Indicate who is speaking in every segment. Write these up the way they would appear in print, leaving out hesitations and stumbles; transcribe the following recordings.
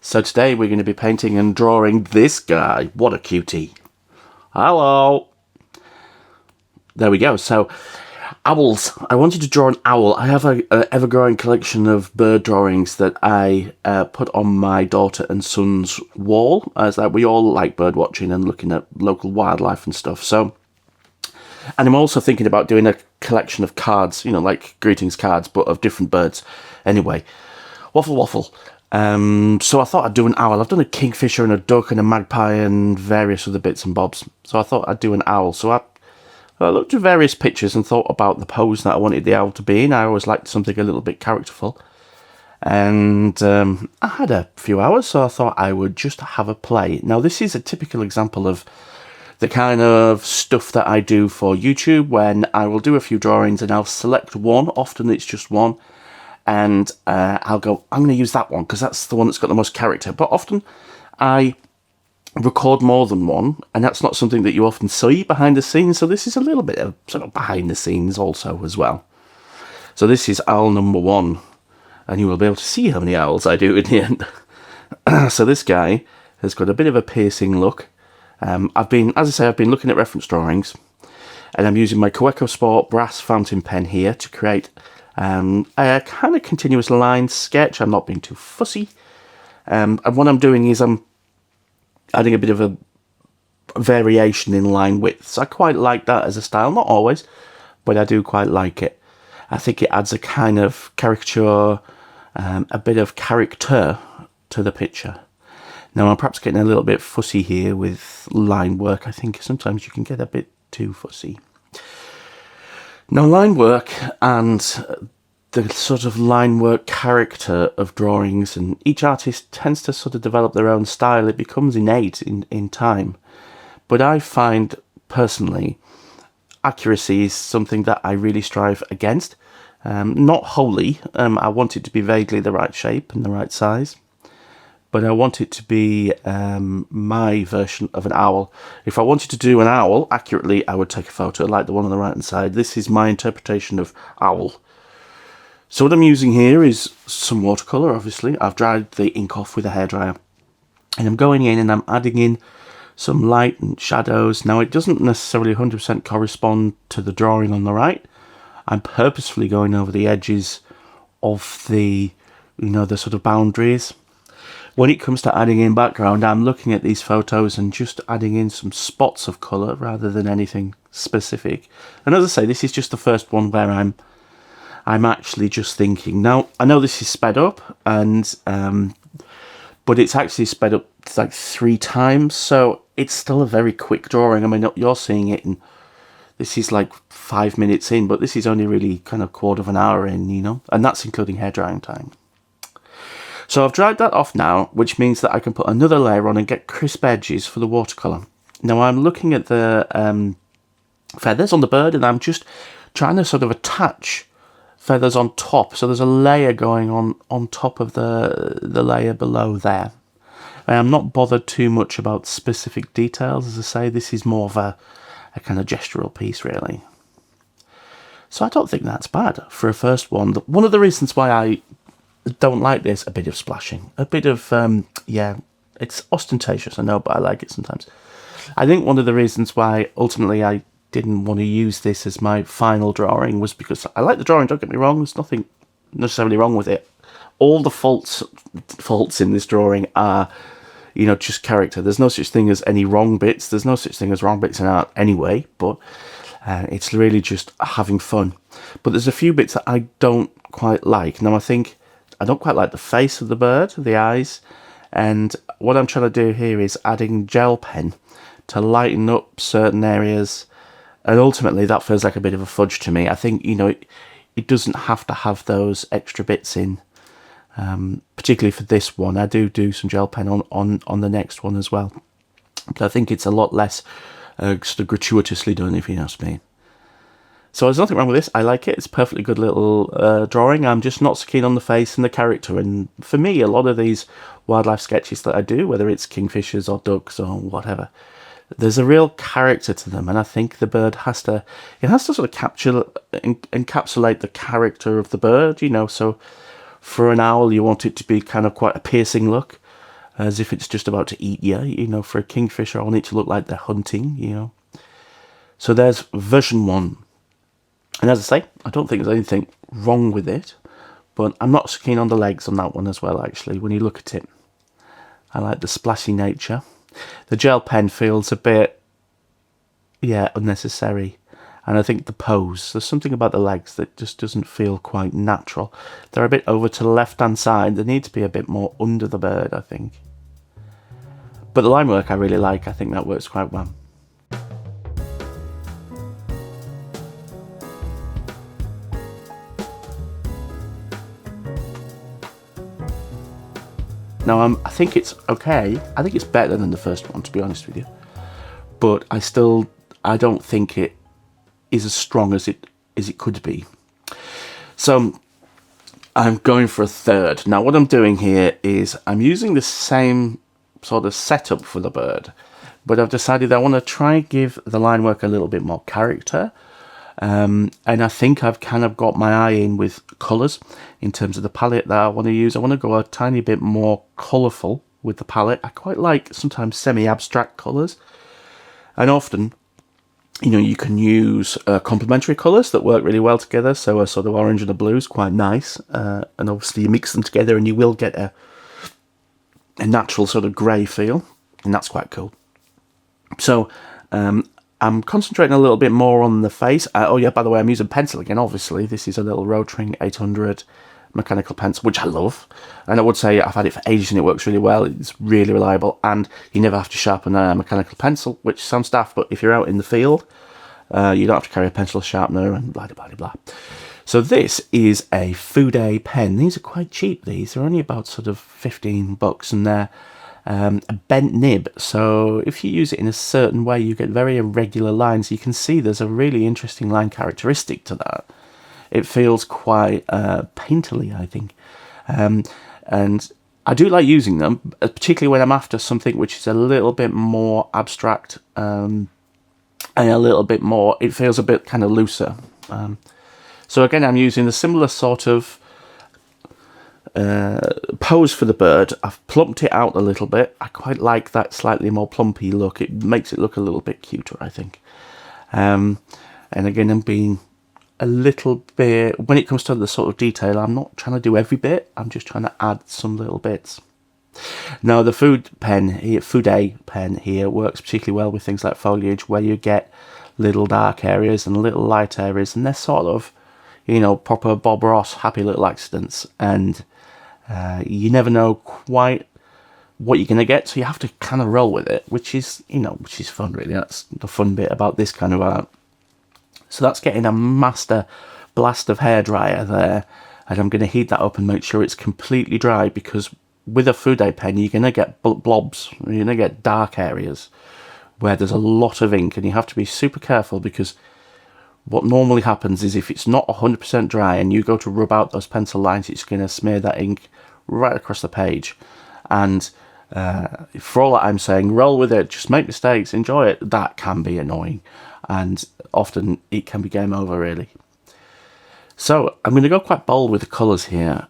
Speaker 1: So today we're going to be painting and drawing this guy. What a cutie. Hello. There we go. So, owls. I wanted to draw an owl. I have an ever-growing collection of bird drawings that I put on my daughter and son's wall, as that we all like bird watching and looking at local wildlife and stuff. So, and I'm also thinking about doing a collection of cards, you know, like greetings cards, but of different birds. Anyway, waffle. So I thought I'd do an owl. I've done a kingfisher and a duck and a magpie and various other bits and bobs. So I thought I'd do an owl. So I looked at various pictures and thought about the pose that I wanted the owl to be in. I always liked something a little bit characterful. And I had a few hours, so I thought I would just have a play. Now, this is a typical example of the kind of stuff that I do for YouTube, when I will do a few drawings and I'll select one. Often it's just one. And I'll go, I'm going to use that one because that's the one that's got the most character. But often I record more than one, and that's not something that you often see behind the scenes. So this is a little bit of sort of behind the scenes also as well. So this is owl number 1, and you will be able to see how many owls I do in the end. So this guy has got a bit of a piercing look. I've been looking at reference drawings, and I'm using my Coeco Sport brass fountain pen here to create a kind of continuous line sketch. I'm not being too fussy. And what I'm doing is I'm adding a bit of a variation in line widths. I quite like that as a style. Not always, but I do quite like it. I think it adds a kind of caricature, a bit of character to the picture. Now, I'm perhaps getting a little bit fussy here with line work. I think sometimes you can get a bit too fussy. Now, line work and the sort of line work character of drawings, and each artist tends to sort of develop their own style. It becomes innate in time. But I find, personally, accuracy is something that I really strive against. Not wholly. I want it to be vaguely the right shape and the right size. But I want it to be my version of an owl. If I wanted to do an owl accurately, I would take a photo like the one on the right hand side. This is my interpretation of owl. So what I'm using here is some watercolour, obviously. I've dried the ink off with a hairdryer. And I'm going in and I'm adding in some light and shadows. Now, it doesn't necessarily 100% correspond to the drawing on the right. I'm purposefully going over the edges of the sort of boundaries. When it comes to adding in background, I'm looking at these photos and just adding in some spots of colour rather than anything specific. And as I say, this is just the first one where I'm actually just thinking. Now, I know this is sped up, and but it's actually sped up like 3 times, so it's still a very quick drawing. I mean, you're seeing it, and this is like 5 minutes in, but this is only really kind of quarter of an hour in, and that's including hair drying time. So I've dried that off now, which means that I can put another layer on and get crisp edges for the watercolour. Now, I'm looking at the feathers on the bird, and I'm just trying to sort of attach feathers on top. So there's a layer going on top of the layer below there. I'm not bothered too much about specific details. As I say, this is more of a kind of gestural piece, really. So I don't think that's bad for a first one. One of the reasons why I don't like this, a bit of splashing, a bit of it's ostentatious, I know, but I like it sometimes. I think one of the reasons why ultimately I didn't want to use this as my final drawing was because I like the drawing, don't get me wrong, there's nothing necessarily wrong with it. All the faults in this drawing are just character. There's no such thing as any wrong bits. There's no such thing as wrong bits in art anyway, but it's really just having fun. But there's a few bits that I don't quite like. Now, I think I don't quite like the face of the bird, the eyes, and what I'm trying to do here is adding gel pen to lighten up certain areas, and ultimately that feels like a bit of a fudge to me. I think, it doesn't have to have those extra bits in, particularly for this one. I do some gel pen on the next one as well, but I think it's a lot less sort of gratuitously done, if you know what I mean. So there's nothing wrong with this. I like it. It's a perfectly good little drawing. I'm just not so keen on the face and the character. And for me, a lot of these wildlife sketches that I do, whether it's kingfishers or ducks or whatever, there's a real character to them. And I think the bird has to sort of encapsulate the character of the bird, So for an owl, you want it to be kind of quite a piercing look. as if it's just about to eat you. You know, for a kingfisher, I want it to look like they're hunting, you know. So there's version 1. And as I say, I don't think there's anything wrong with it, but I'm not so keen on the legs on that one as well, actually, when you look at it. I like the splashy nature. The gel pen feels a bit, yeah, unnecessary. And I think the pose, there's something about the legs that just doesn't feel quite natural. They're a bit over to the left-hand side. They need to be a bit more under the bird, I think. But the line work I really like. I think that works quite well. Now, I think it's okay. I think it's better than the first one, to be honest with you. But I don't think it is as strong as it could be. So I'm going for a third. Now, what I'm doing here is I'm using the same sort of setup for the bird, but I've decided I want to try and give the line work a little bit more character. And I think I've kind of got my eye in with colours in terms of the palette that I want to use. I want to go a tiny bit more colourful with the palette. I quite like sometimes semi-abstract colours. And often, you know, you can use complementary colours that work really well together. So a sort of orange and a blue is quite nice. And obviously you mix them together and you will get a natural sort of grey feel. And that's quite cool. So I'm concentrating a little bit more on the face. Oh yeah, by the way, I'm using pencil again, obviously. This is a little Rotring 800 mechanical pencil, which I love. And I would say I've had it for ages and it works really well. It's really reliable. And you never have to sharpen a mechanical pencil, which sounds daft, but if you're out in the field, you don't have to carry a pencil sharpener and blah, blah, blah, blah. So this is a Fude pen. These are quite cheap, these. They're only about sort of $15 and they're a bent nib, so if you use it in a certain way you get very irregular lines. You can see there's a really interesting line characteristic to that. It feels quite painterly, I think, and I do like using them, particularly when I'm after something which is a little bit more abstract and a little bit more, it feels a bit kind of looser. So again, I'm using a similar sort of pose for the bird. I've plumped it out a little bit. I quite like that slightly more plumpy look. It makes it look a little bit cuter, I think. And again, I'm being a little bit, when it comes to the sort of detail, I'm not trying to do every bit. I'm just trying to add some little bits. Now, the Fude pen here works particularly well with things like Foliage, where you get little dark areas and little light areas, and they're sort of, you know, proper Bob Ross happy little accidents, and you never know quite what you're going to get, so you have to kind of roll with it, which is, you know, which is fun, really. That's the fun bit about this kind of art. So that's getting a master blast of hairdryer there, and I'm going to heat that up and make sure it's completely dry, because with a Fude pen you're going to get blobs, you're going to get dark areas where there's a lot of ink, and you have to be super careful, because what normally happens is if it's not 100% dry and you go to rub out those pencil lines, it's going to smear that ink right across the page. And for all that I'm saying, roll with it, just make mistakes, enjoy it. That can be annoying, and often it can be game over, really. So I'm going to go quite bold with the colours here.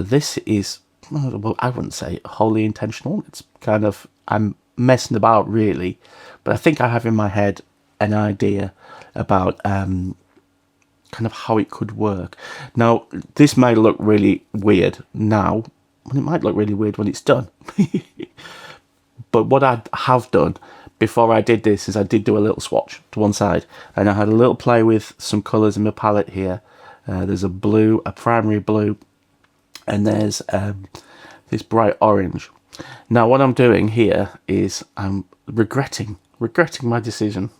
Speaker 1: This is, well, I wouldn't say wholly intentional. It's kind of, I'm messing about, really, but I think I have in my head an idea about kind of how it could work. Now, this may look really weird now, and it might look really weird when it's done. But what I have done before I did this is I did do a little swatch to one side, and I had a little play with some colours in my palette here. There's a blue, a primary blue, and there's this bright orange. Now, what I'm doing here is I'm regretting my decision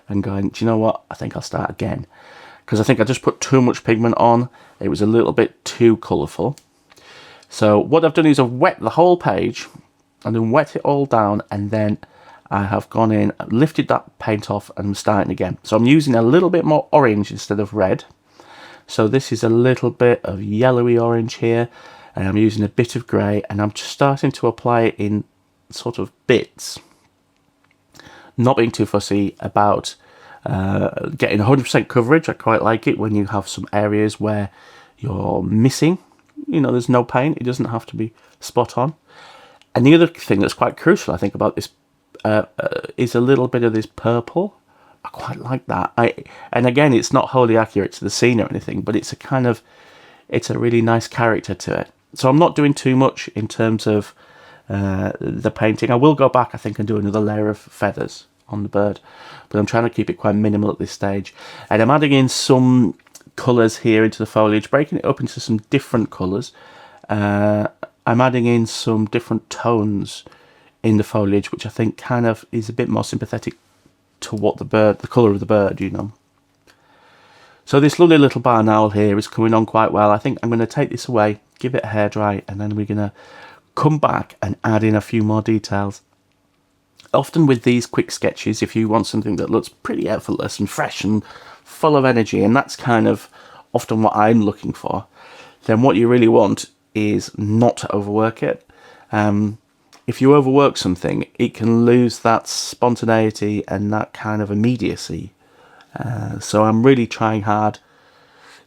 Speaker 1: and going, do you know what, I think I'll start again, because I think I just put too much pigment on. It was a little bit too colourful. So what I've done is I've wet the whole page and then wet it all down, and then I have gone in, lifted that paint off, and I'm starting again. So I'm using a little bit more orange instead of red. So this is a little bit of yellowy orange here, and I'm using a bit of grey, and I'm just starting to apply it in sort of bits. Not being too fussy about getting 100% coverage. I quite like it when you have some areas where you're missing. You know, there's no paint. It doesn't have to be spot on. And the other thing that's quite crucial, I think, about this is a little bit of this purple. I quite like that. And again, it's not wholly accurate to the scene or anything, but it's a kind of, it's a really nice character to it. So I'm not doing too much in terms of the painting. I will go back, I think, and do another layer of feathers on the bird, but I'm trying to keep it quite minimal at this stage. And I'm adding in some colours here into the foliage, breaking it up into some different colours. I'm adding in some different tones in the foliage, which I think kind of is a bit more sympathetic to what the colour of the bird, you know. So this lovely little barn owl here is coming on quite well. I think I'm going to take this away, give it a hairdry, and then we're going to come back and add in a few more details. Often with these quick sketches, if you want something that looks pretty effortless and fresh and full of energy, and that's kind of often what I'm looking for, then what you really want is not to overwork it. If you overwork something, it can lose that spontaneity and that kind of immediacy. So I'm really trying hard,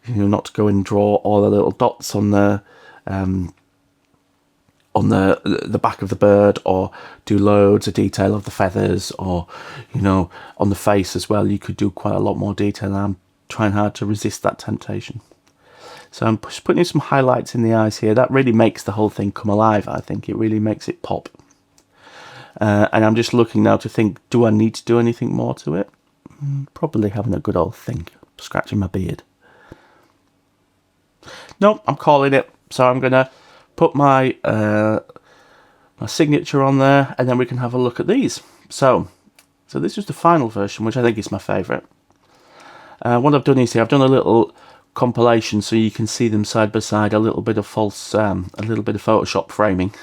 Speaker 1: you know, not to go and draw all the little dots on the back of the bird, or do loads of detail of the feathers, or, you know, on the face as well. You could do quite a lot more detail, and I'm trying hard to resist that temptation. So I'm just putting in some highlights in the eyes here. That really makes the whole thing come alive, I think. It really makes it pop. And I'm just looking now to think, do I need to do anything more to it? Probably having a good old think, scratching my beard. No, I'm calling it. So I'm going to put my my signature on there, and then we can have a look at these. So this is the final version, which I think is my favourite. What I've done is here, I've done a little compilation so you can see them side by side, a little bit of Photoshop framing.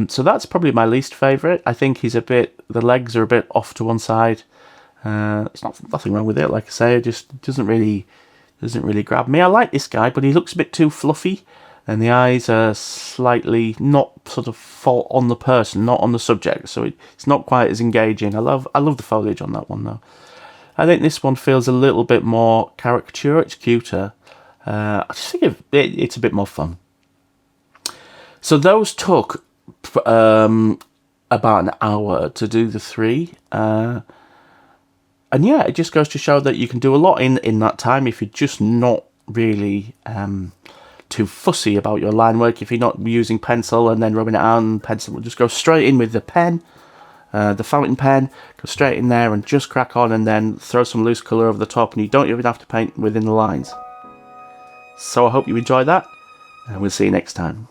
Speaker 1: So that's probably my least favourite. I think the legs are a bit off to one side. There's nothing wrong with it, like I say, it just doesn't really grab me. I like this guy, but he looks a bit too fluffy, and the eyes are slightly not sort of fall on the person, not on the subject, so it's not quite as engaging. I love the foliage on that one though. I think this one feels a little bit more caricature. It's cuter. I just think it's a bit more fun. So those took about an hour to do the three. And yeah, it just goes to show that you can do a lot in that time if you're just not really too fussy about your line work. If you're not using pencil and then rubbing it out, and pencil will just go straight in with the pen, the fountain pen, go straight in there and just crack on, and then throw some loose colour over the top, and you don't even have to paint within the lines. So I hope you enjoyed that, and we'll see you next time.